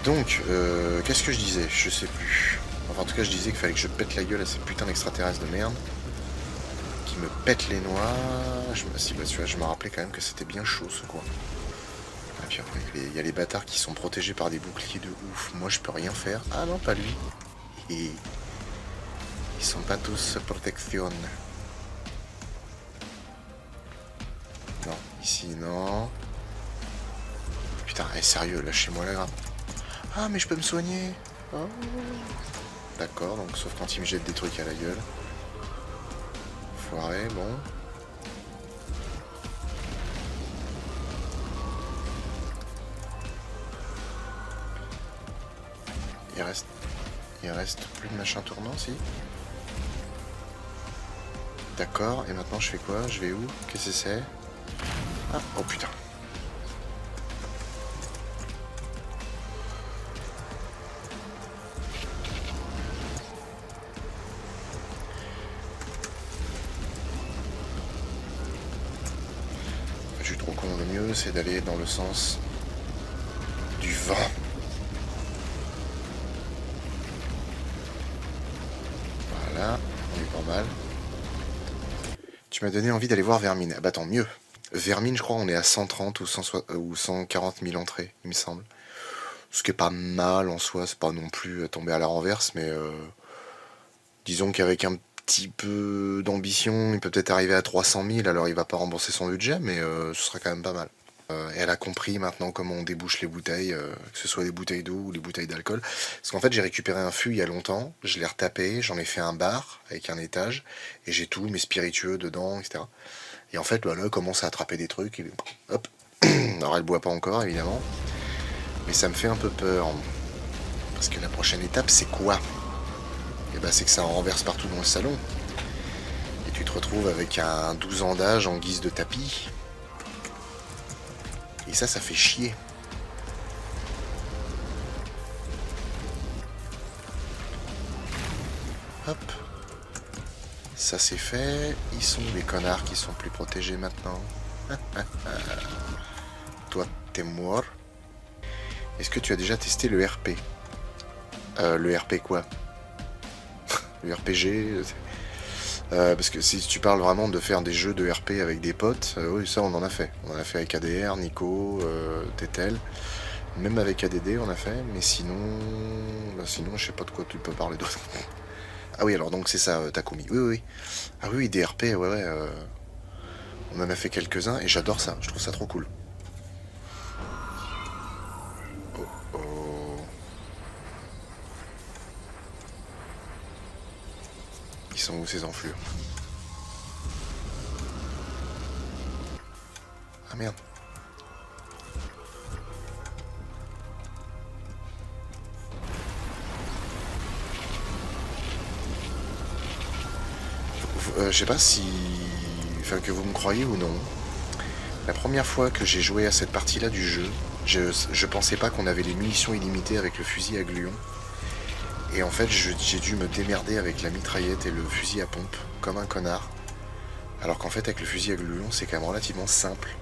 Donc, qu'est-ce que je disais? Je sais plus. Enfin, en tout cas, je disais qu'il fallait que je pète la gueule à ces putains d'extraterrestres de merde. Qui me pètent les noix. Si, bah, tu vois, je me rappelais quand même que c'était bien chaud ce coin. Et puis après, il y a les bâtards qui sont protégés par des boucliers de ouf. Moi, je peux rien faire. Ah non, pas lui. Et ils sont pas tous protection. Non, ici, non. Putain, sérieux, lâchez-moi la grappe. Ah, mais je peux me soigner. Oh. D'accord, donc sauf quand il me jette des trucs à la gueule. Foiré, bon. Il reste plus de machin tournant, si. D'accord, et maintenant je fais quoi? Je vais où? Qu'est-ce que c'est? Ah, oh putain. Je suis trop con, le mieux c'est d'aller dans le sens du vent. Voilà, on est pas mal. Tu m'as donné envie d'aller voir Vermine. Ah bah tant mieux. Vermine, je crois, on est à 130 ou, 100, ou 140 000 entrées, il me semble. Ce qui est pas mal en soi, c'est pas non plus tomber à la renverse, mais disons qu'avec un petit peu d'ambition, il peut peut-être arriver à 300 000, alors il va pas rembourser son budget, mais ce sera quand même pas mal. Elle a compris maintenant comment on débouche les bouteilles, que ce soit des bouteilles d'eau ou des bouteilles d'alcool. Parce qu'en fait, j'ai récupéré un fût il y a longtemps, je l'ai retapé, j'en ai fait un bar avec un étage, et j'ai tout, mes spiritueux dedans, etc. Et en fait, voilà, elle commence à attraper des trucs, et hop. Alors, elle boit pas encore, évidemment, mais ça me fait un peu peur. Parce que la prochaine étape, c'est quoi? Et bah, c'est que ça en renverse partout dans le salon. Et tu te retrouves avec un 12 ans d'âge en guise de tapis. Et ça fait chier. Hop. Ça c'est fait. Ils sont les connards qui sont plus protégés maintenant. Toi, t'es mort. Est-ce que tu as déjà testé le RP? Le RP quoi? Le RPG? Parce que si tu parles vraiment de faire des jeux de RP avec des potes, oui, ça on en a fait. On en a fait avec ADR, Nico, Tetel. Même avec ADD on a fait, mais sinon... Bah, sinon je sais pas de quoi tu peux parler d'autre. Ah oui, alors donc c'est ça, Takumi. Oui, oui, oui. Ah oui, des RP, ouais, ouais. On en a fait quelques-uns et j'adore ça. Je trouve ça trop cool. Oh, oh. Ils sont où ces enflures? Ah merde. Je sais pas si... Enfin, que vous me croyez ou non. La première fois que j'ai joué à cette partie-là du jeu, je pensais pas qu'on avait les munitions illimitées avec le fusil à gluon. Et en fait, j'ai dû me démerder avec la mitraillette et le fusil à pompe, comme un connard. Alors qu'en fait, avec le fusil à gluon, c'est quand même relativement simple.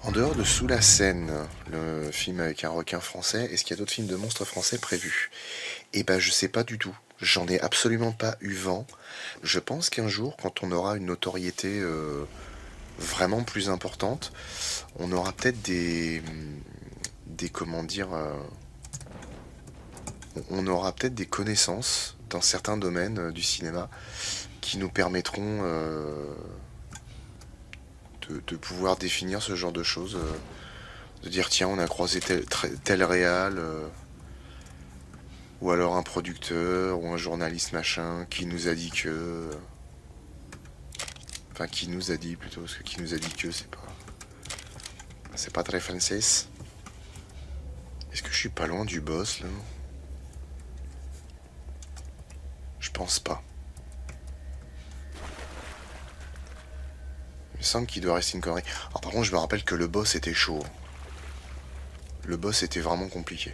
En dehors de Sous la Seine, le film avec un requin français, est-ce qu'il y a d'autres films de monstres français prévus? Eh ben, je sais pas du tout. J'en ai absolument pas eu vent. Je pense qu'un jour, quand on aura une notoriété vraiment plus importante, on aura peut-être des comment dire, on aura peut-être des connaissances dans certains domaines du cinéma qui nous permettront de pouvoir définir ce genre de choses, de dire tiens on a croisé tel réal, ou alors un producteur ou un journaliste machin qui nous a dit que, enfin qui nous a dit plutôt, parce que qui nous a dit que c'est pas très français. Est-ce que je suis pas loin du boss là? Je pense pas. Il me semble qu'il doit rester une connerie. Alors par contre je me rappelle que le boss était chaud. Le boss était vraiment compliqué.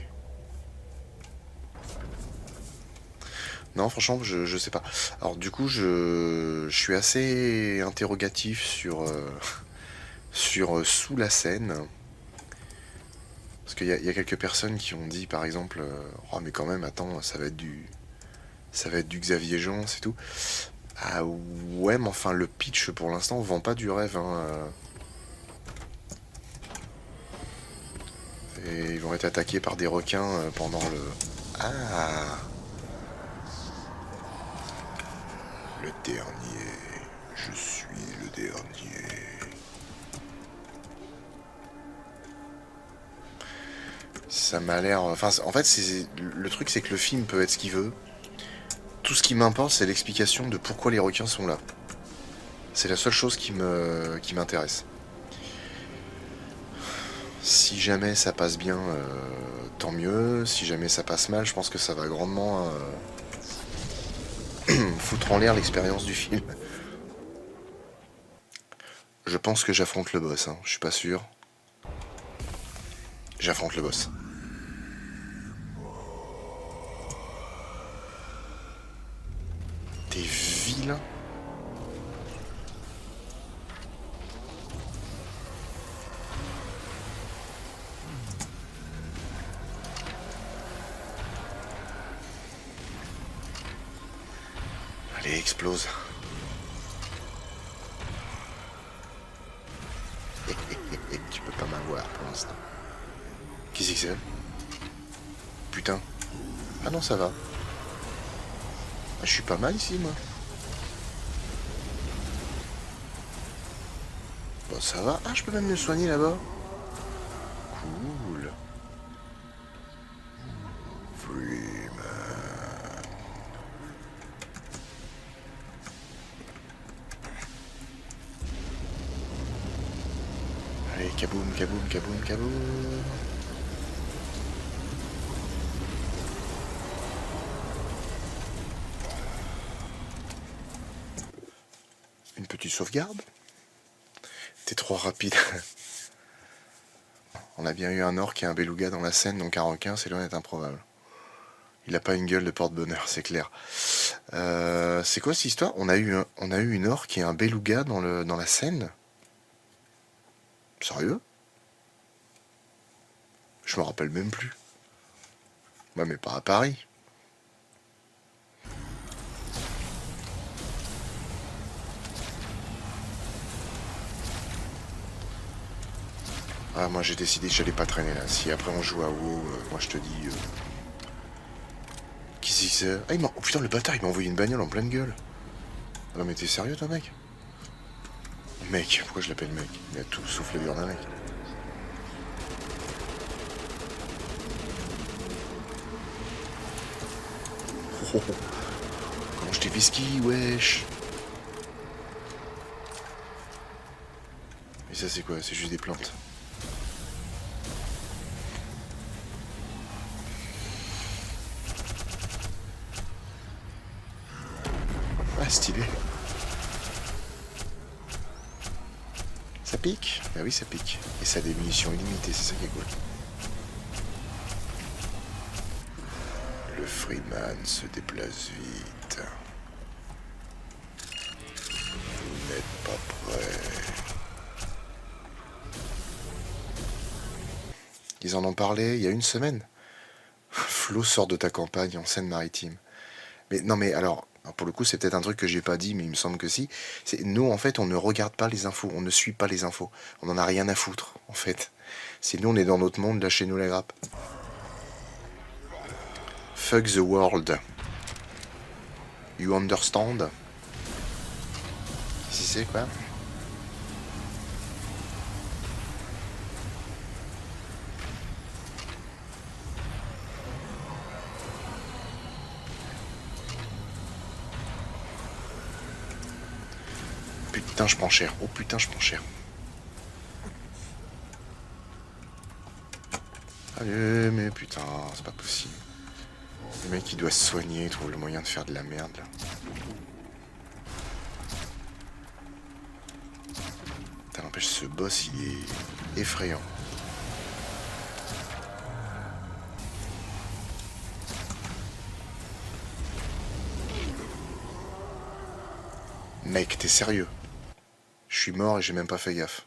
Non, franchement, je sais pas. Alors, du coup, je suis assez interrogatif sur, sur Sous la Seine. Parce qu'il y a quelques personnes qui ont dit, par exemple, oh mais quand même, attends, ça va être du Xavier Jean, c'est tout. Ah ouais, mais enfin, le pitch, pour l'instant, vend pas du rêve, hein. Et ils vont être attaqués par des requins pendant le... Ah, le dernier. Je suis le dernier. Ça m'a l'air... Enfin, en fait, le truc, c'est que le film peut être ce qu'il veut. Tout ce qui m'importe, c'est l'explication de pourquoi les requins sont là. C'est la seule chose qui m'intéresse. Si jamais ça passe bien, tant mieux. Si jamais ça passe mal, je pense que ça va grandement foutre en l'air l'expérience du film. Je pense que j'affronte le boss, hein. Je suis pas sûr. J'affronte le boss. T'es vilain. Allez, explose. Tu peux pas m'avoir pour l'instant. Qu'est-ce que c'est? Putain. Ah non, ça va. Ah, je suis pas mal ici, moi. Bon, ça va. Ah, je peux même me soigner là-bas. Cool. Freeman. Allez, kaboum, kaboum, kaboum, kaboum. Une petite sauvegarde. T'es trop rapide. On a bien eu un orc et un beluga dans la scène, donc un requin, c'est loin d'être improbable. Il a pas une gueule de porte-bonheur, c'est clair. C'est quoi cette histoire? On a eu une orque et un beluga dans la scène. Sérieux? Je me rappelle même plus. Ouais, mais pas à Paris. Ah, moi j'ai décidé que j'allais pas traîner là. Si après on joue à WoW, moi je te dis... Qu'est-ce que c'est? Ah, oh putain, le bâtard, il m'a envoyé une bagnole en pleine gueule. Ah non, mais t'es sérieux, toi, mec? Mec, pourquoi je l'appelle mec? Il a tout sauf le d'un mec. Oh, oh. Comment je t'ai whisky, wesh? Et ça, c'est quoi? C'est juste des plantes. Ah, stylé. Ça pique? Bah oui, ça pique. Et ça a des munitions illimitées, c'est ça qui est cool. Le Freeman se déplace vite. Vous n'êtes pas prêts. Ils en ont parlé il y a une semaine. Flo sort de ta campagne en Seine-Maritime. Mais non, mais alors, pour le coup, c'est peut-être un truc que j'ai pas dit, mais il me semble que si. Nous, en fait, on ne regarde pas les infos, on ne suit pas les infos. On en a rien à foutre, en fait. C'est nous, on est dans notre monde, lâchez-nous la grappe. Fuck the world. You understand? Si c'est quoi? Putain, je prends cher. Oh putain, je prends cher. Allez, mais putain, c'est pas possible. Le mec, il doit se soigner, il trouve le moyen de faire de la merde, là. Ça n'empêche, ce boss, il est effrayant. Mec, t'es sérieux? Je suis mort et j'ai même pas fait gaffe.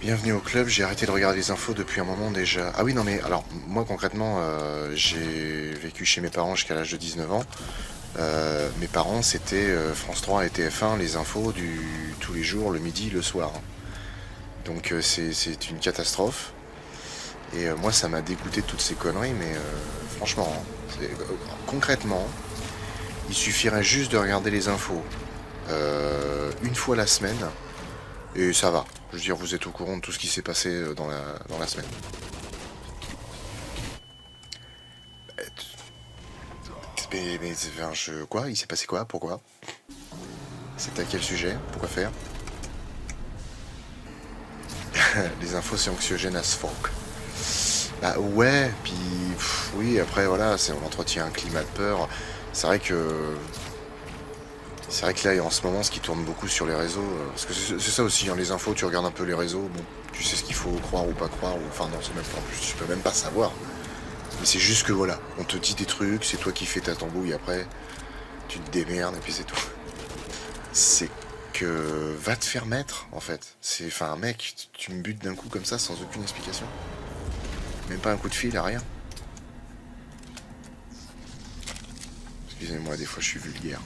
Bienvenue au club, j'ai arrêté de regarder les infos depuis un moment déjà. Ah oui, non mais alors, moi concrètement, j'ai vécu chez mes parents jusqu'à l'âge de 19 ans. Mes parents, c'était France 3 et TF1, les infos tous les jours, le midi, le soir. Donc c'est une catastrophe. Et moi, ça m'a dégoûté de toutes ces conneries, mais franchement, concrètement, il suffirait juste de regarder les infos une fois la semaine, et ça va. Je veux dire, vous êtes au courant de tout ce qui s'est passé dans la semaine. Enfin, quoi? Il s'est passé quoi? Pourquoi? C'est à quel sujet? Pourquoi faire? Les infos, c'est anxiogène as fuck. Bah ouais, puis oui, après voilà, on entretient un climat de peur. C'est vrai que c'est vrai que là, en ce moment, ce qui tourne beaucoup sur les réseaux, parce que c'est ça aussi, hein, les infos, tu regardes un peu les réseaux, bon, tu sais ce qu'il faut croire ou pas croire, ou enfin non, c'est même pas en plus, tu peux même pas savoir. Mais c'est juste que voilà, on te dit des trucs, c'est toi qui fais ta tambouille après, tu te démerdes et puis c'est tout. C'est que va te faire mettre, en fait. Enfin, mec, tu me butes d'un coup comme ça sans aucune explication. Même pas un coup de fil, à rien. Excusez-moi, des fois je suis vulgaire.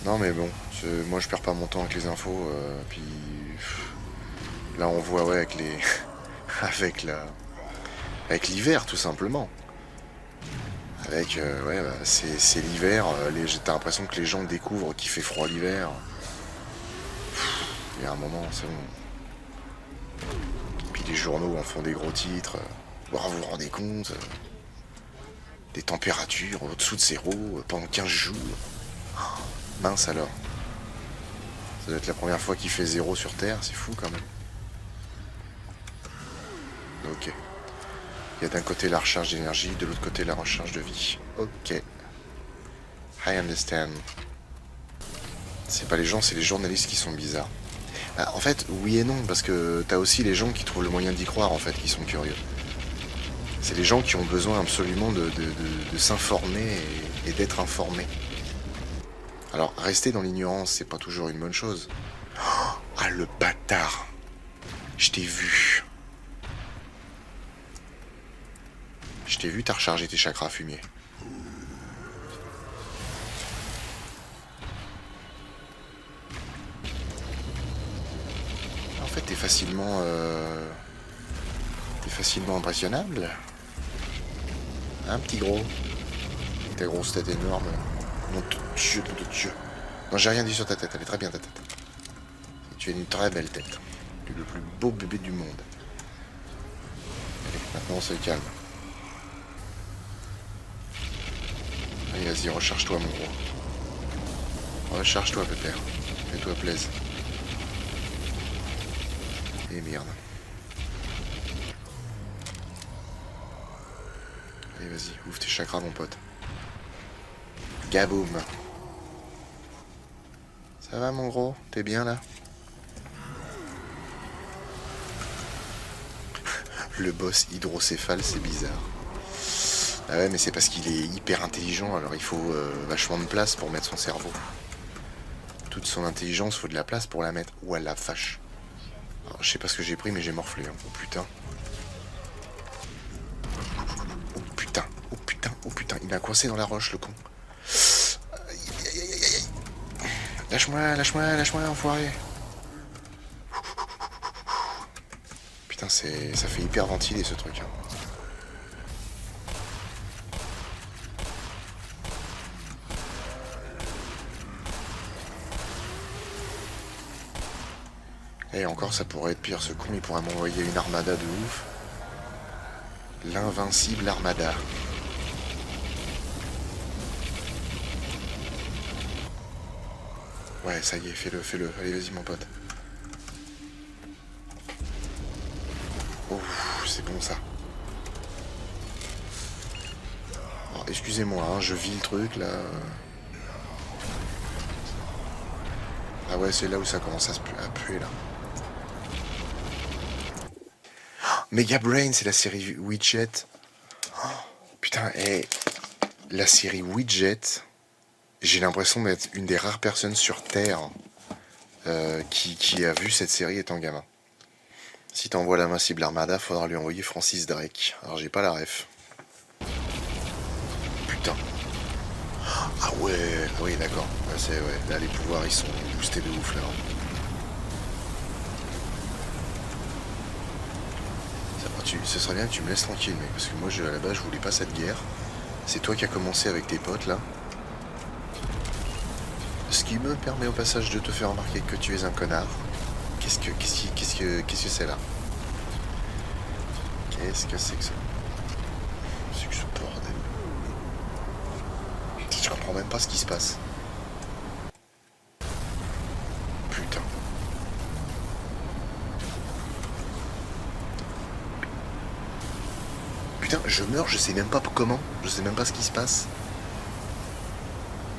Non mais bon, moi je perds pas mon temps avec les infos, puis là on voit ouais avec les avec l'hiver tout simplement. Avec ouais bah, c'est l'hiver, t'as l'impression que les gens découvrent qu'il fait froid l'hiver. Il y a un moment, c'est bon. Puis les journaux en font des gros titres. Vous vous rendez compte des températures au-dessous de zéro pendant 15 jours. Mince alors. Ça doit être la première fois qu'il fait zéro sur Terre, c'est fou quand même. Ok. Il y a d'un côté la recharge d'énergie, de l'autre côté la recharge de vie. Ok. I understand. C'est pas les gens, c'est les journalistes qui sont bizarres. Bah, en fait, oui et non, parce que t'as aussi les gens qui trouvent le moyen d'y croire, en fait, qui sont curieux. C'est les gens qui ont besoin absolument de s'informer et d'être informés. Alors, rester dans l'ignorance, c'est pas toujours une bonne chose. Ah, le bâtard! Je t'ai vu. Je t'ai vu, t'as rechargé tes chakras fumier. En fait, t'es facilement impressionnable. Un petit gros. Avec ta grosse tête énorme. Mon Dieu, mon Dieu. Non, j'ai rien dit sur ta tête, elle est très bien ta tête. Tu as une très belle tête. Tu es le plus beau bébé du monde. Allez, maintenant on se calme. Allez, vas-y, recharge-toi, mon gros. Recharge-toi, pépère. Fais-toi plaisir. Et merde. Allez, vas-y, ouvre tes chakras, mon pote. Gaboum. Ça va, mon gros? T'es bien, là? Le boss hydrocéphale, c'est bizarre. Ah ouais, mais c'est parce qu'il est hyper intelligent, alors il faut vachement de place pour mettre son cerveau. Toute son intelligence, faut de la place pour la mettre. Ouah la vache. Alors, je sais pas ce que j'ai pris, mais j'ai morflé. Hein. Oh putain. Oh putain. Oh putain. Oh putain. Il m'a coincé dans la roche, le con. Aïe, aïe, aïe, aïe. Lâche-moi, lâche-moi, lâche-moi, enfoiré. Putain, ça fait hyper ventiler ce truc. Hein. Et encore, ça pourrait être pire. Ce con, il pourrait m'envoyer une armada de ouf. L'invincible armada. Ouais, ça y est, fais-le, fais-le. Allez, vas-y, mon pote. Oh, c'est bon, ça. Alors, excusez-moi, hein, je vis le truc, là. Ah ouais, c'est là où ça commence à puer, là. Mega Brain, c'est la série Widget. Oh, putain, la série Widget, j'ai l'impression d'être une des rares personnes sur Terre qui a vu cette série étant gamin. Si t'envoies l'Invincible Armada, faudra lui envoyer Francis Drake. Alors j'ai pas la ref. Putain. Ah ouais, oui d'accord. Ouais, là les pouvoirs ils sont boostés de ouf là. Ce serait bien que tu me laisses tranquille mec, parce que moi à la base je voulais pas cette guerre. C'est toi qui as commencé avec tes potes là. Ce qui me permet au passage de te faire remarquer que tu es un connard. Qu'est-ce que c'est là? Qu'est-ce que c'est que ça? C'est que ce bordel. Je comprends même pas ce qui se passe. Putain. Putain, je meurs, je sais même pas comment. Je sais même pas ce qui se passe.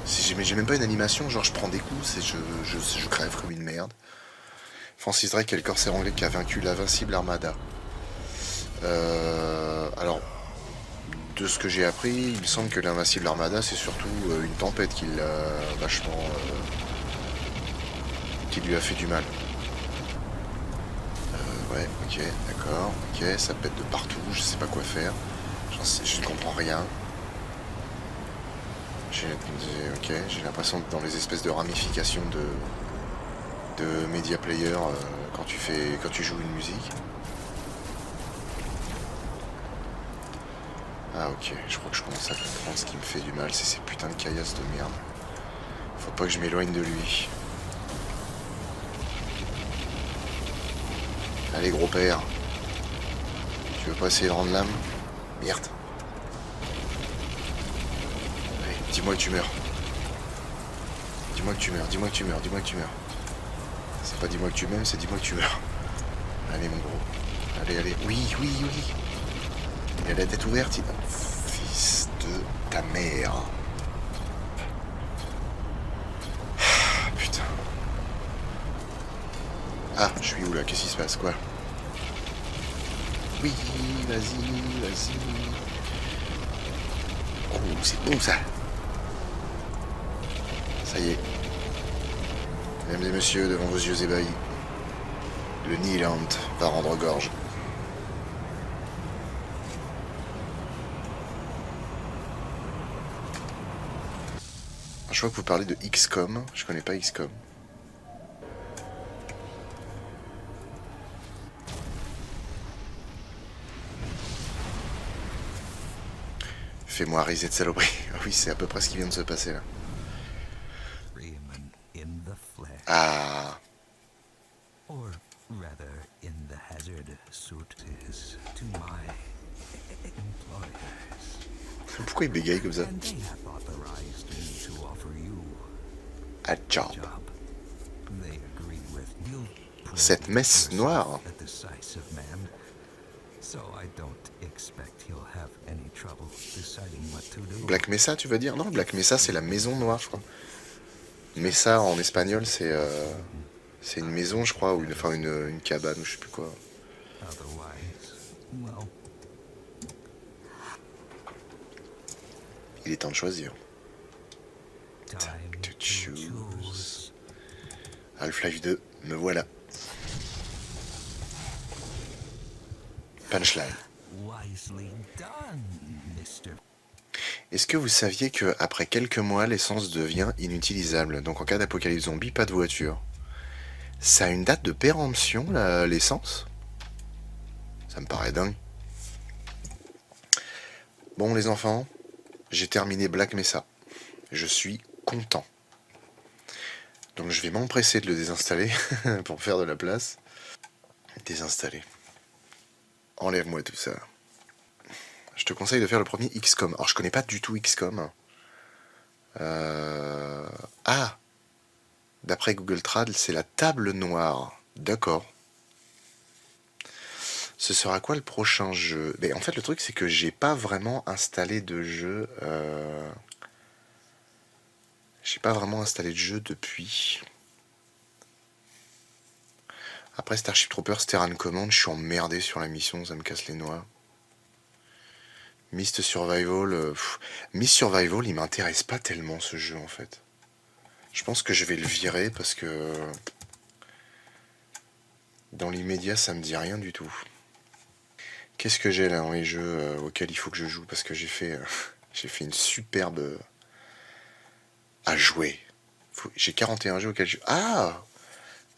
J'ai même pas une animation, genre je prends des coups, je crève comme une merde. Francis Drake est le corsaire anglais qui a vaincu l'Invincible Armada. Alors, de ce que j'ai appris, il me semble que l'Invincible Armada c'est surtout une tempête qui l'a vachement... qui lui a fait du mal. Ouais, ok, d'accord, ok, ça pète de partout, je sais pas quoi faire. Je ne comprends rien. J'ai l'impression que dans les espèces de ramifications de Media Player quand tu joues une musique. Ah ok, je crois que je commence à comprendre ce qui me fait du mal, c'est ces putains de caillasses de merde. Faut pas que je m'éloigne de lui. Allez gros père. Tu veux pas essayer de rendre l'âme? Merde. Allez, dis-moi que tu meurs. Dis-moi que tu meurs, dis-moi que tu meurs, dis-moi que tu meurs. C'est pas dis-moi que tu m'aimes, c'est dis-moi que tu meurs. Allez mon gros. Allez, allez. Oui, oui, oui. Il a la tête ouverte, il... Fils de ta mère. Ah, putain. Ah, je suis où là? Qu'est-ce qui se passe? Quoi? Oui, vas-y, vas-y. Oh, c'est bon ça. Ça y est. Mesdames et messieurs, devant vos yeux ébahis, le Nihilant va rendre gorge. Je vois que vous parlez de XCOM. Je connais pas XCOM. Fais-moi riser de saloperie. Oui, c'est à peu près ce qui vient de se passer là. Ah. Or rather, in the hazard suit is to my employers. Pourquoi il bégaye comme ça? And they have authorized me to offer you A job. a job. They agree with you. Cette messe noire. A decisive man. So I don't expect he'll have any trouble deciding what to do. Black Mesa, tu veux dire? Non, Black Mesa, c'est la maison noire, je crois. Mesa, en espagnol, c'est une maison, je crois, ou une cabane, ou je sais plus quoi. Otherwise, well, Il est temps de choisir. time To to choose. choose. Half-Life 2, me voilà. Punchline. Wisely done, Mr. Est-ce que vous saviez que après quelques mois, l'essence devient inutilisable? Donc en cas d'apocalypse zombie, pas de voiture. Ça a une date de péremption, l'essence? Ça me paraît dingue. Bon les enfants, j'ai terminé Black Mesa. Je suis content. Donc je vais m'empresser de le désinstaller pour faire de la place. Désinstaller. Enlève-moi tout ça. Je te conseille de faire le premier XCOM. Alors je connais pas du tout XCOM. Ah, d'après Google Trad, c'est la table noire. D'accord. Ce sera quoi le prochain jeu? Mais en fait, le truc, c'est que j'ai pas vraiment installé de jeu. J'ai pas vraiment installé de jeu depuis. Après Starship Troopers Terran Command, je suis emmerdé sur la mission, ça me casse les noix. Myst Survival. Myst Survival, il m'intéresse pas tellement ce jeu en fait. Je pense que je vais le virer parce que Dans l'immédiat, ça me dit rien du tout. Qu'est-ce que j'ai là dans les jeux auxquels il faut que je joue? Parce que j'ai fait une superbe à jouer. J'ai 41 jeux auxquels je... Ah,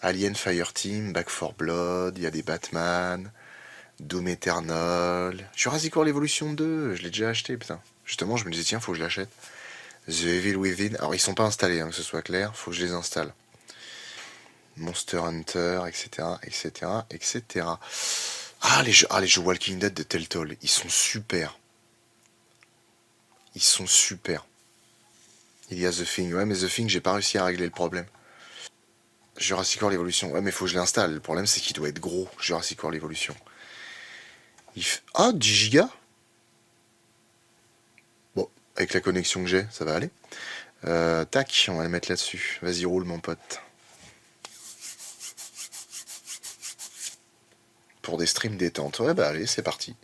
Alien Fireteam, Back 4 Blood, il y a des Batman, Doom Eternal, Jurassic World Evolution 2, je l'ai déjà acheté, putain. Justement, je me disais, tiens, faut que je l'achète. The Evil Within, alors ils sont pas installés, hein, que ce soit clair, faut que je les installe. Monster Hunter, etc., etc., etc. Les jeux Walking Dead de Telltale, ils sont super. Ils sont super. Il y a The Thing, ouais, mais The Thing, j'ai pas réussi à régler le problème. Jurassic World Evolution, ouais, mais faut que je l'installe. Le problème, c'est qu'il doit être gros, Jurassic World Evolution. Ah, 10 gigas. Bon, avec la connexion que j'ai, ça va aller. Tac, on va le mettre là-dessus. Vas-y, roule, mon pote. Pour des streams détente. Ouais, bah allez, c'est parti.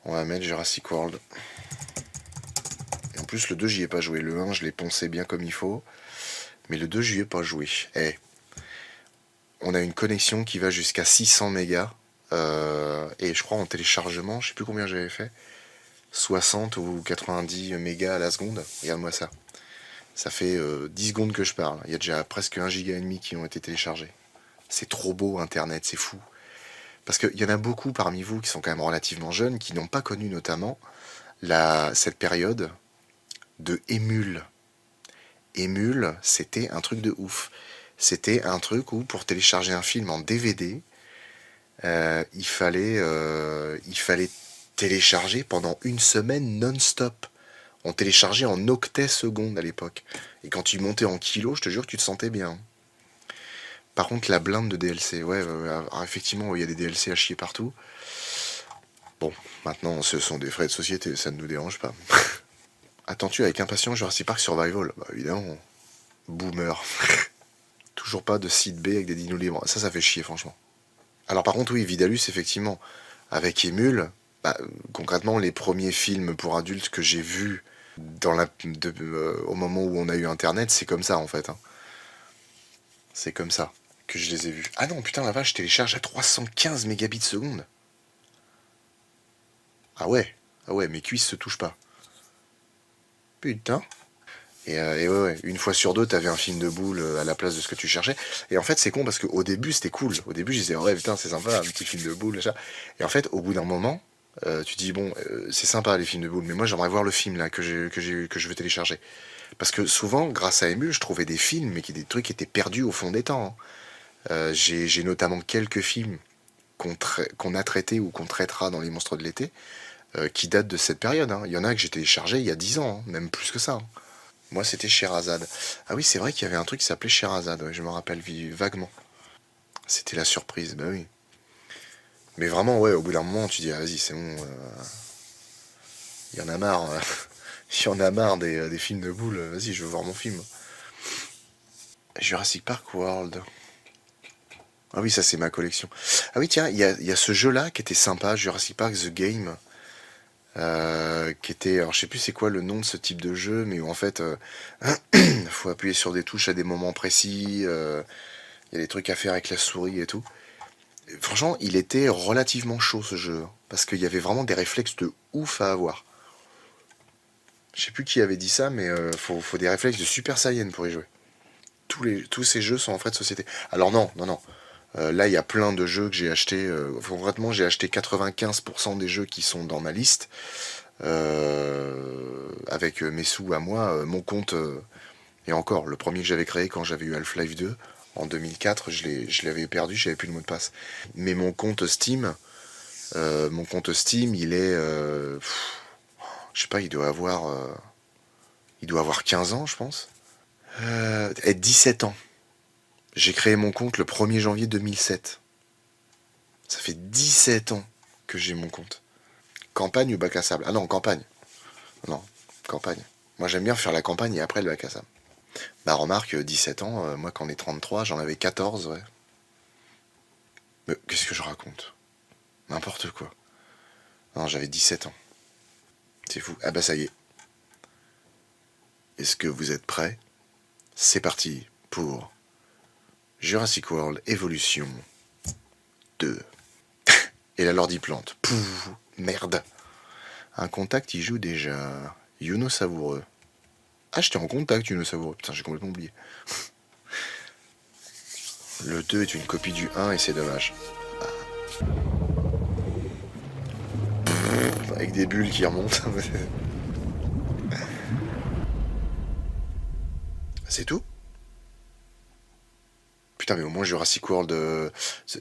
On va mettre Jurassic World. Et en plus, le 2, j'y ai pas joué. Le 1, je l'ai poncé bien comme il faut. Mais le 2, j'y ai pas joué. Eh, on a une connexion qui va jusqu'à 600 mégas. Et je crois en téléchargement, je sais plus combien j'avais fait. 60 ou 90 mégas à la seconde. Regarde-moi ça. Ça fait 10 secondes que je parle. Il y a déjà presque 1,5 giga qui ont été téléchargés. C'est trop beau Internet, c'est fou. Parce qu'il y en a beaucoup parmi vous qui sont quand même relativement jeunes, qui n'ont pas connu notamment cette période de Emule. Emule, c'était un truc de ouf. C'était un truc où pour télécharger un film en DVD, il fallait télécharger pendant une semaine non-stop. On téléchargeait en octets secondes à l'époque. Et quand tu montais en kilos, je te jure que tu te sentais bien. Par contre, la blinde de DLC, ouais, alors effectivement, il y a des DLC à chier partout. Bon, maintenant, ce sont des frais de société, ça ne nous dérange pas. Attends-tu avec impatience Jurassic Park Survival? Bah évidemment, boomer. Toujours pas de site B avec des dinos libres. Ça fait chier, franchement. Alors par contre, oui, Vidalus, effectivement, avec Emule, bah, concrètement, les premiers films pour adultes que j'ai vus au moment où on a eu Internet, c'est comme ça, en fait. Hein. C'est comme ça que je les ai vus. Ah non, putain, la vache, je télécharge à 315 mégabits seconde. Ah ouais, mes cuisses se touchent pas. Putain. Et ouais, une fois sur deux, t'avais un film de boule à la place de ce que tu cherchais. Et en fait, c'est con parce qu'au début, c'était cool. Au début, je disais, ouais, putain, c'est sympa, un petit film de boule, machin. Et en fait, au bout d'un moment, tu dis, bon, c'est sympa les films de boule, mais moi, j'aimerais voir le film là que je veux télécharger. Parce que souvent, grâce à Emule, je trouvais des films, mais des trucs qui étaient perdus au fond des temps. Hein. J'ai notamment quelques films qu'on a traités ou qu'on traitera dans Les Monstres de l'été, qui datent de cette période. Hein. Il y en a que j'ai téléchargé il y a 10 ans, hein, même plus que ça. Hein. Moi, c'était Sherazade. Ah oui, c'est vrai qu'il y avait un truc qui s'appelait Sherazade, ouais, je me rappelle vaguement. C'était la surprise, bah oui. Mais vraiment, ouais, au bout d'un moment, tu dis, ah, vas-y, c'est bon. Il y en a marre. Il y en a marre des films de boules. Vas-y, je veux voir mon film. Jurassic Park World. Ah oui, ça, c'est ma collection. Ah oui, tiens, il y a ce jeu-là qui était sympa, Jurassic Park The Game. Qui était, alors je sais plus c'est quoi le nom de ce type de jeu, mais où en fait, faut appuyer sur des touches à des moments précis. Il y a des trucs à faire avec la souris et tout. Franchement, il était relativement chaud ce jeu, hein, parce qu'il y avait vraiment des réflexes de ouf à avoir. Je sais plus qui avait dit ça, mais faut des réflexes de Super Saiyan pour y jouer. Tous ces jeux sont en frais de société. Alors non, non, non. Là, il y a plein de jeux que j'ai achetés. Concrètement, j'ai acheté 95% des jeux qui sont dans ma liste. Avec mes sous à moi, mon compte... et encore, le premier que j'avais créé quand j'avais eu Half-Life 2, en 2004, je l'avais perdu, j'avais plus le mot de passe. Mais mon compte Steam, il est... je sais pas, il doit avoir 15 ans, je pense. 17 ans. J'ai créé mon compte le 1er janvier 2007. Ça fait 17 ans que j'ai mon compte. Campagne ou bac à sable? Ah non, campagne. Non, campagne. Moi j'aime bien faire la campagne et après le bac à sable. Bah remarque, 17 ans, moi quand on est 33, j'en avais 14, ouais. Mais qu'est-ce que je raconte? N'importe quoi. Non, j'avais 17 ans. C'est fou. Ah bah ça y est. Est-ce que vous êtes prêts? C'est parti pour Jurassic World Evolution 2. Et là, l'ordi plante. Pouf, merde. Un contact, il joue déjà. Youno Savoureux. Ah, j'étais en contact, Youno Savoureux. Putain, j'ai complètement oublié. Le 2 est une copie du 1 et c'est dommage. Avec des bulles qui remontent. C'est tout? Putain, mais au moins Jurassic World,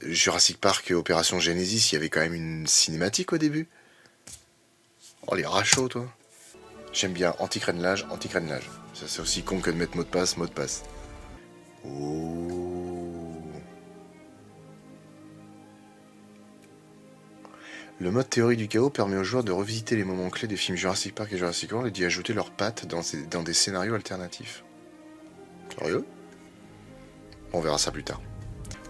Jurassic Park et Opération Genesis, il y avait quand même une cinématique au début. Oh, les rats chauds, toi. J'aime bien anti-crénelage, anti-crénelage. Ça, c'est aussi con que de mettre mot de passe, mot de passe. Oh. Le mode théorie du chaos permet aux joueurs de revisiter les moments clés des films Jurassic Park et Jurassic World et d'y ajouter leurs pattes dans des scénarios alternatifs. Sérieux? On verra ça plus tard.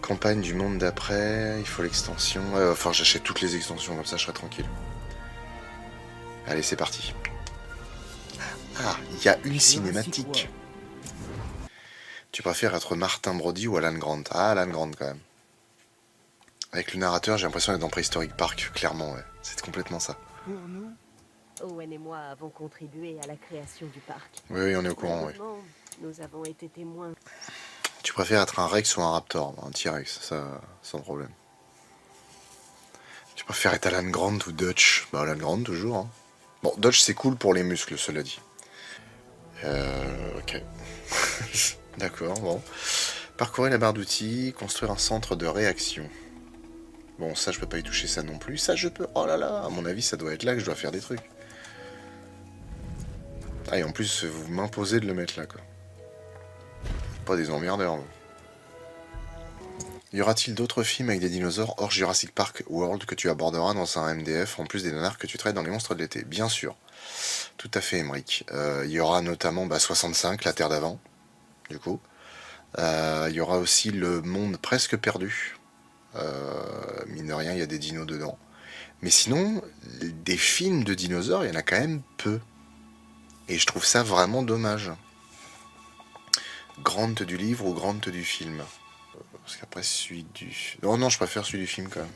Campagne du monde d'après, il faut l'extension. Enfin, j'achète toutes les extensions, comme ça je serai tranquille. Allez, c'est parti. Ah, il y a une cinématique. Tu préfères être Martin Brody ou Alan Grant? Ah, Alan Grant quand même. Avec le narrateur, j'ai l'impression d'être dans Préhistoric Park, clairement, ouais. C'est complètement ça. Pour nous, Owen et moi avons contribué à la création du parc. Oui, oui, on est au courant, oui. Malheureusement, nous avons été témoins. Tu préfères être un Rex ou un Raptor? Un T-Rex, ça, sans problème. Tu préfères être Alan Grant ou Dutch? Bah, Alan Grant, toujours, hein. Bon, Dutch, c'est cool pour les muscles, cela dit. Ok. D'accord, bon. Parcourir la barre d'outils, construire un centre de réaction. Bon, ça, je peux pas y toucher ça non plus. Ça, je peux... Oh là là, à mon avis, ça doit être là que je dois faire des trucs. Ah, et en plus, vous m'imposez de le mettre là, quoi. Pas des emmerdeurs, vous. Y aura-t-il d'autres films avec des dinosaures hors Jurassic Park World que tu aborderas dans un MDF, en plus des nanars que tu traites dans les monstres de l'été? Bien sûr. Tout à fait, Emmerich. Il y aura notamment 65, la Terre d'avant, du coup. Il y aura aussi Le Monde Presque Perdu. Mine de rien, il y a des dinos dedans. Mais sinon, des films de dinosaures, il y en a quand même peu. Et je trouve ça vraiment dommage. Grant du livre ou Grant du film? Parce qu'après, celui du... Oh non, je préfère celui du film, quand même.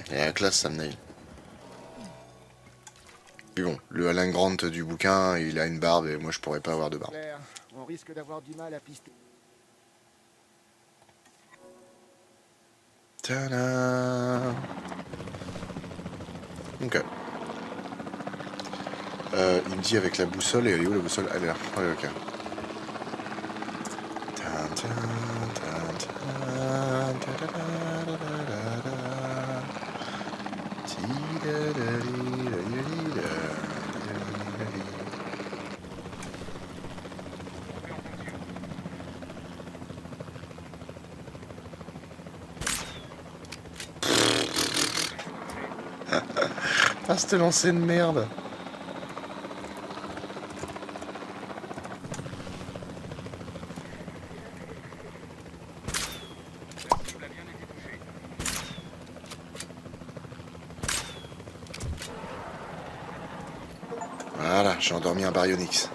Il y a la classe, thumbnail. Mais bon, le Alan Grant du bouquin, il a une barbe et moi, je pourrais pas avoir de barbe. Claire, on risque d'avoir du mal à pister. Tada. Ok. Il me dit avec la boussole, et elle est où la boussole? Elle est là. Ouais, ok. Ah, c'était lancé de merde. Voilà, j'ai endormi un Baryonyx.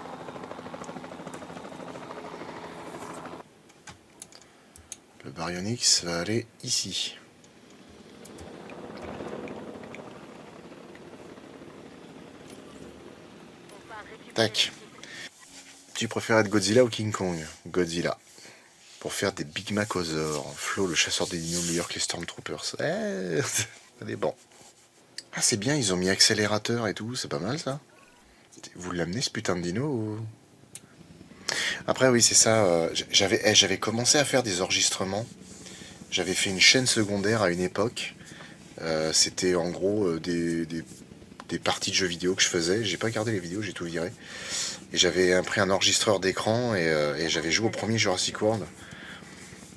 Le Baryonyx va aller ici. Tac. Tu préfères être Godzilla ou King Kong? Godzilla. Pour faire des Big Macosaures. Flo, le chasseur des dinos, meilleur que les Stormtroopers. Ça est bon. Ah, c'est bien, ils ont mis accélérateur et tout, c'est pas mal ça. Vous l'amenez ce putain de dino ou... Après, oui, c'est ça. J'avais commencé à faire des enregistrements. J'avais fait une chaîne secondaire à une époque. C'était en gros des parties de jeux vidéo que je faisais. J'ai pas gardé les vidéos, j'ai tout viré. Et j'avais pris un enregistreur d'écran et j'avais joué au premier Jurassic World.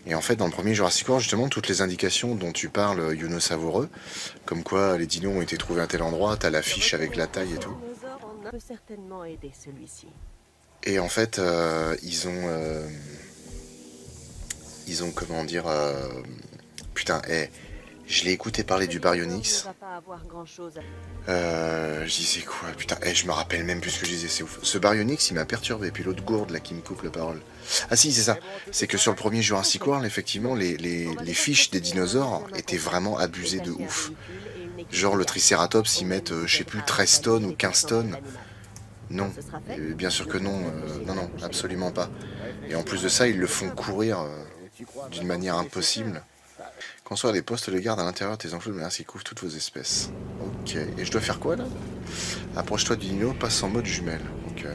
Et en fait, dans le premier Jurassic World, justement, toutes les indications dont tu parles, Youno Savoureux, comme quoi les dinos ont été trouvés à tel endroit, t'as l'affiche avec la taille et tout. On peut certainement aider celui-ci. Et en fait, ils ont comment dire... putain, Je l'ai écouté parler du baryonyx. On ne va pas avoir grand-chose à... Je disais quoi? Putain, je me rappelle même plus ce que je disais, c'est ouf. Ce baryonyx, il m'a perturbé, puis l'autre gourde là qui me coupe la parole. Ah si, c'est ça. C'est que sur le premier Jurassic World, effectivement, les fiches des dinosaures étaient vraiment abusées de ouf. Genre le Triceratops, ils mettent, je sais plus, 13 tonnes ou 15 tonnes. Non, bien sûr que non, non, absolument pas. Et en plus de ça, ils le font courir d'une manière impossible. Construire des postes de garde à l'intérieur de tes enclos de manière à ce qu'ils couvrent toutes vos espèces. Ok. Et je dois faire quoi là? Approche-toi du dino, passe en mode jumelle. Ok.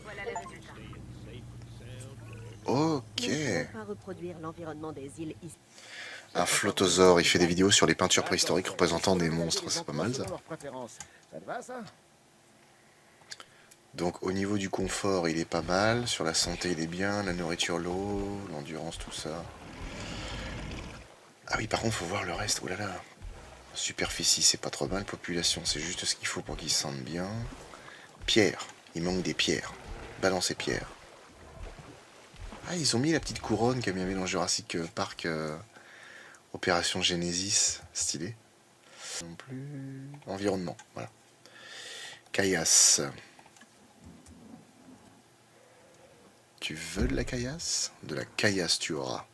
Voilà les résultats. Ok. Nous ne pouvons pas reproduire l'environnement des îles ici. Un flottosaure, il fait des vidéos sur les peintures préhistoriques représentant des monstres. C'est pas mal ça. Ça te va, ça? Donc au niveau du confort, il est pas mal. Sur la santé, il est bien. La nourriture, l'eau, l'endurance, tout ça. Ah oui, par contre, faut voir le reste. Oh là là. Superficie, c'est pas trop mal. Population, c'est juste ce qu'il faut pour qu'ils se sentent bien. Pierre. Il manque des pierres. Balance et pierres. Ah, ils ont mis la petite couronne comme il y avait dans Jurassic Park Opération Genesis. Stylé. Non plus. Environnement, voilà. Caillasse. Tu veux de la caillasse? De la caillasse tu auras.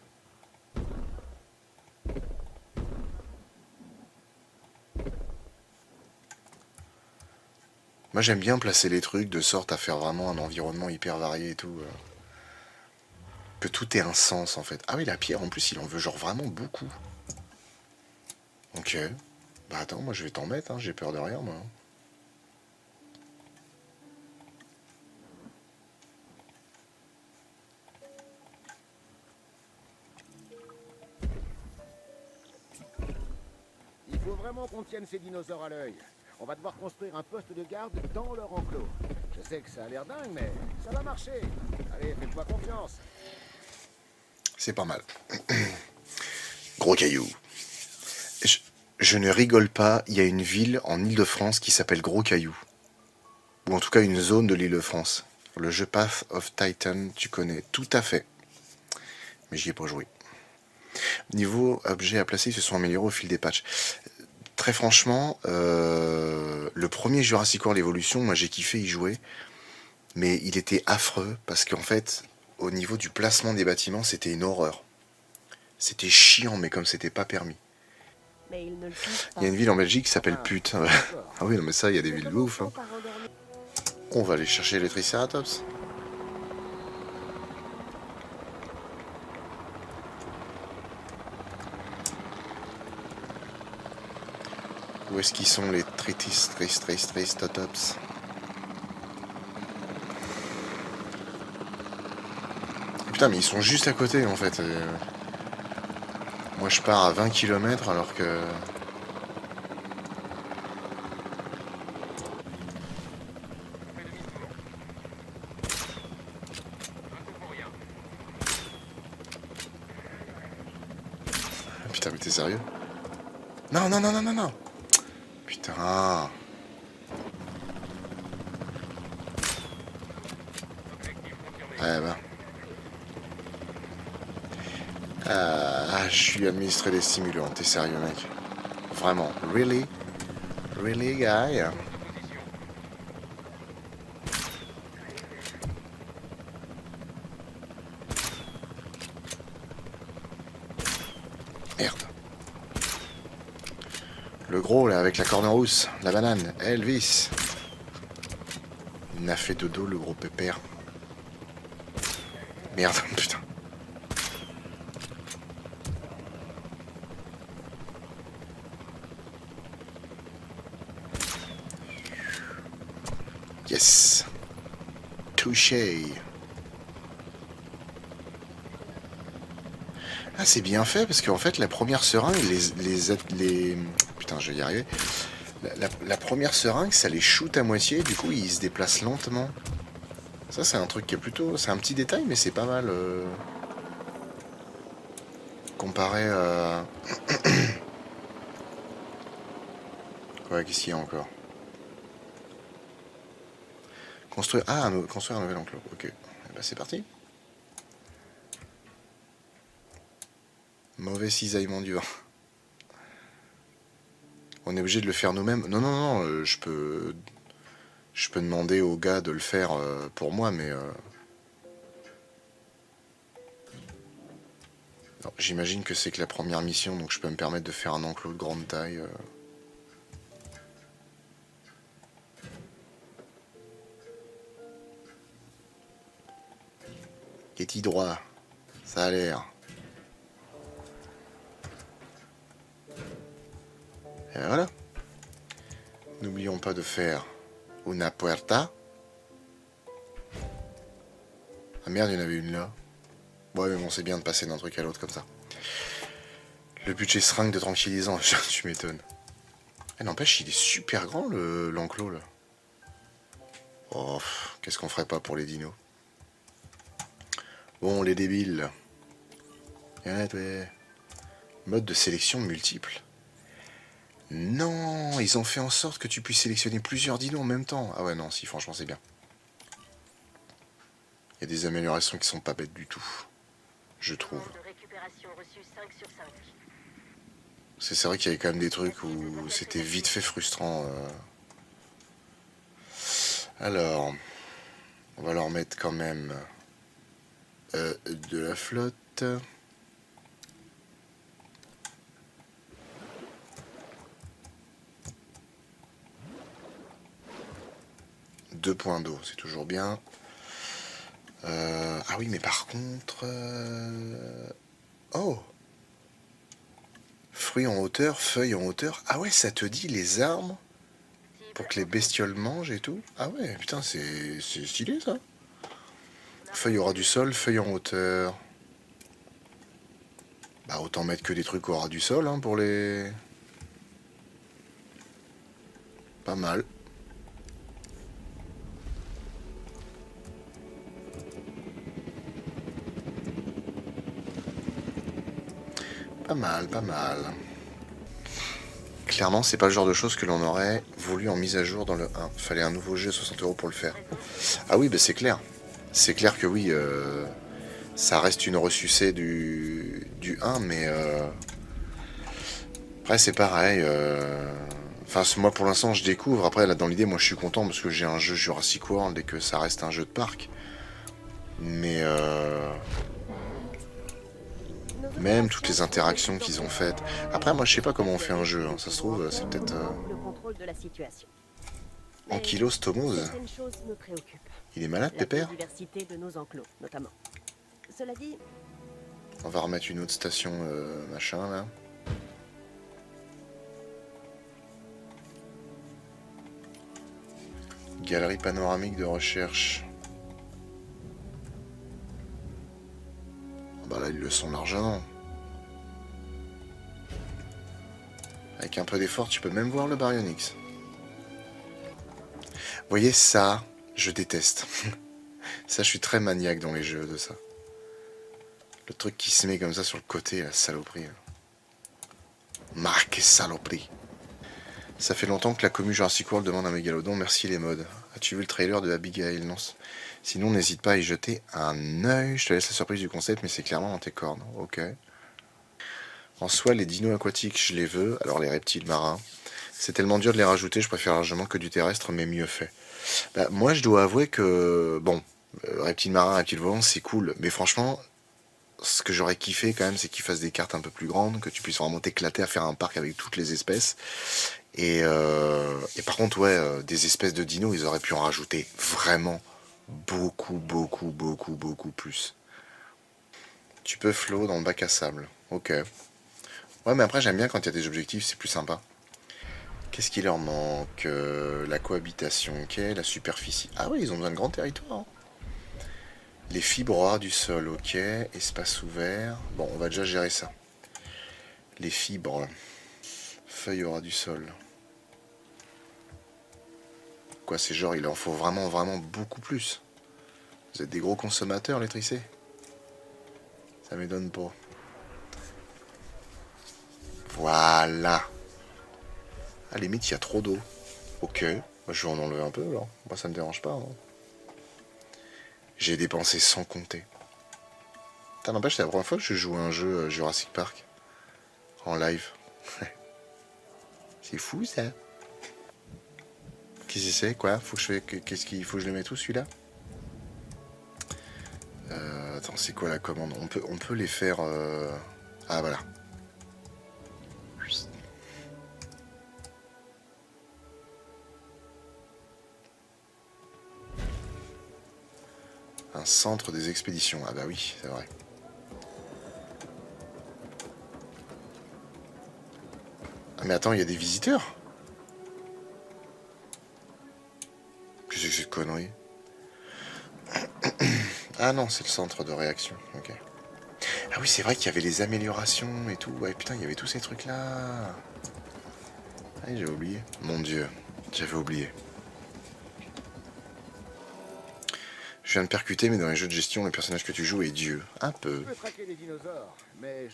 Moi j'aime bien placer les trucs de sorte à faire vraiment un environnement hyper varié et tout. Que tout ait un sens en fait. Ah oui, la pierre en plus il en veut genre vraiment beaucoup. Ok. Bah attends, moi je vais t'en mettre, hein. J'ai peur de rien moi. Il faut vraiment qu'on tienne ces dinosaures à l'œil. On va devoir construire un poste de garde dans leur enclos. Je sais que ça a l'air dingue, mais ça va marcher. Allez, faites-moi confiance. C'est pas mal. Gros caillou. Je ne rigole pas, il y a une ville en Île-de-France qui s'appelle Gros Caillou. Ou en tout cas une zone de l'Île-de-France. Le jeu Path of Titan, tu connais tout à fait. Mais j'y ai pas joué. Niveau objets à placer, ils se sont améliorés au fil des patchs. Très franchement, le premier Jurassic World Evolution, moi j'ai kiffé y jouer. Mais il était affreux parce qu'en fait, au niveau du placement des bâtiments, c'était une horreur. C'était chiant, mais comme c'était pas permis. Mais ils ne le savent pas. Il y a une ville en Belgique qui s'appelle Pute. Ah oui, non mais ça, il y a des villes de ouf. Hein. On va aller chercher les Triceratops. Où est-ce qu'ils sont les Triceratops? Putain, mais ils sont juste à côté en fait. Moi je pars à 20 km alors que... Putain, mais t'es sérieux? Non, non, non, non, non, non. Putain. Ouais, bah. Je suis administré des stimulants, t'es sérieux, mec? Vraiment, really? Really, guy? Merde. Le gros, là, avec la corne rousse, la banane, Elvis. Il n'a fait dodo, le gros pépère. Merde, putain. Yes. Touché. Ah, c'est bien fait parce qu'en fait, la première seringue, putain, je vais y arriver. La première seringue, ça les shoot à moitié, du coup, ils se déplacent lentement. Ça, c'est un truc qui est plutôt... C'est un petit détail, mais c'est pas mal. Comparé à... Quoi, qu'est-ce qu'il y a encore? Construire... construire un nouvel enclos. Ok. Eh ben, c'est parti. Mauvais cisaillement du vent. On est obligé de le faire nous-mêmes. Non, non, non, je peux demander au gars de le faire pour moi, mais... J'imagine que c'est que la première mission, donc je peux me permettre de faire un enclos de grande taille. Qu'est-il droit? Ça a l'air. Et voilà. N'oublions pas de faire una puerta. Ah merde, il y en avait une là. Ouais, mais bon, c'est bien de passer d'un truc à l'autre comme ça. Le budget seringue de tranquillisant, tu m'étonnes. Eh, n'empêche, il est super grand l'enclos là. Oh, qu'est-ce qu'on ferait pas pour les dinos? Bon, les débiles. Mode de sélection multiple. Non, ils ont fait en sorte que tu puisses sélectionner plusieurs dinos en même temps. Ah ouais, non, si, franchement, c'est bien. Il y a des améliorations qui sont pas bêtes du tout. Je trouve. C'est vrai qu'il y avait quand même des trucs où c'était vite fait frustrant. Alors, on va leur mettre quand même de la flotte. Deux points d'eau, c'est toujours bien. Ah oui, mais par contre... Oh! Fruits en hauteur, feuilles en hauteur. Ah ouais, ça te dit les arbres pour que les bestioles mangent et tout. Ah ouais, putain, c'est stylé ça. Feuilles au ras du sol, feuilles en hauteur. Bah autant mettre que des trucs au ras du sol hein, pour les... Pas mal. Pas mal, pas mal. Clairement, c'est pas le genre de choses que l'on aurait voulu en mise à jour dans le 1. Fallait un nouveau jeu à 60 € pour le faire. Ah oui, bah c'est clair. C'est clair que oui, ça reste une ressucée du 1, mais après c'est pareil. Enfin, moi pour l'instant je découvre. Après, là dans l'idée, moi je suis content parce que j'ai un jeu Jurassic World et que ça reste un jeu de parc. Mais même toutes les interactions qu'ils ont faites. Après, moi je sais pas comment on fait un jeu. Hein. Ça se trouve, c'est peut-être. Ankylos Tomos. Il est malade, Pépère? Cela dit, on va remettre une autre station machin là. Galerie panoramique de recherche. Bah là ils le sont largement. Avec un peu d'effort tu peux même voir le baryonyx. Vous voyez ça, je déteste. Ça je suis très maniaque dans les jeux de ça. Le truc qui se met comme ça sur le côté, la saloperie. Marque saloperie. Ça fait longtemps que la commu Jurassic World demande un mégalodon. Merci les mods. As-tu vu le trailer de Abigail? Non. Sinon, n'hésite pas à y jeter un œil. Je te laisse la surprise du concept, mais c'est clairement dans tes cornes. Ok. En soi, les dinos aquatiques, je les veux. Alors, les reptiles marins. C'est tellement dur de les rajouter. Je préfère largement que du terrestre, mais mieux fait. Bah, moi, je dois avouer que... Bon, reptiles marins, reptiles volants, c'est cool. Mais franchement... Ce que j'aurais kiffé quand même, c'est qu'ils fassent des cartes un peu plus grandes, que tu puisses vraiment t'éclater à faire un parc avec toutes les espèces. Et par contre, ouais, des espèces de dinos, ils auraient pu en rajouter vraiment beaucoup plus. Tu peux flow dans le bac à sable. Ok. Ouais, mais après, j'aime bien quand il y a des objectifs, c'est plus sympa. Qu'est-ce qui leur manque? La cohabitation, ok. La superficie. Ah oui, ils ont besoin de grands territoires. Hein. Les fibres au ras du sol, ok. Espace ouvert. Bon, on va déjà gérer ça. Les fibres. Feuilles au ras du sol. Quoi, c'est genre, il en faut vraiment beaucoup plus. Vous êtes des gros consommateurs, les tricés. Ça m'étonne pas. Voilà. À la limite, il y a trop d'eau. Ok. Bah, je vais en enlever un peu, alors. Moi, ça me dérange pas. Hein. J'ai dépensé sans compter. Putain, n'empêche, c'est la première fois que je joue à un jeu Jurassic Park. En live. C'est fou, ça. Qu'est-ce que c'est, quoi? Qu'est-ce qu'il faut que je les mette où, celui-là? Attends, c'est quoi la commande? On peut les faire... Ah, voilà. Un centre des expéditions. Ah bah oui, c'est vrai. Ah mais attends, il y a des visiteurs? Qu'est-ce que c'est que cette connerie? Ah non, c'est le centre de réaction. Ok. Ah oui, c'est vrai qu'il y avait les améliorations et tout. Ouais, putain, il y avait tous ces trucs-là. Ah, j'ai oublié. Mon Dieu, j'avais oublié. Je viens de percuter, mais dans les jeux de gestion, le personnage que tu joues est Dieu. Un peu. Tu peux traquer les dinosaures, mais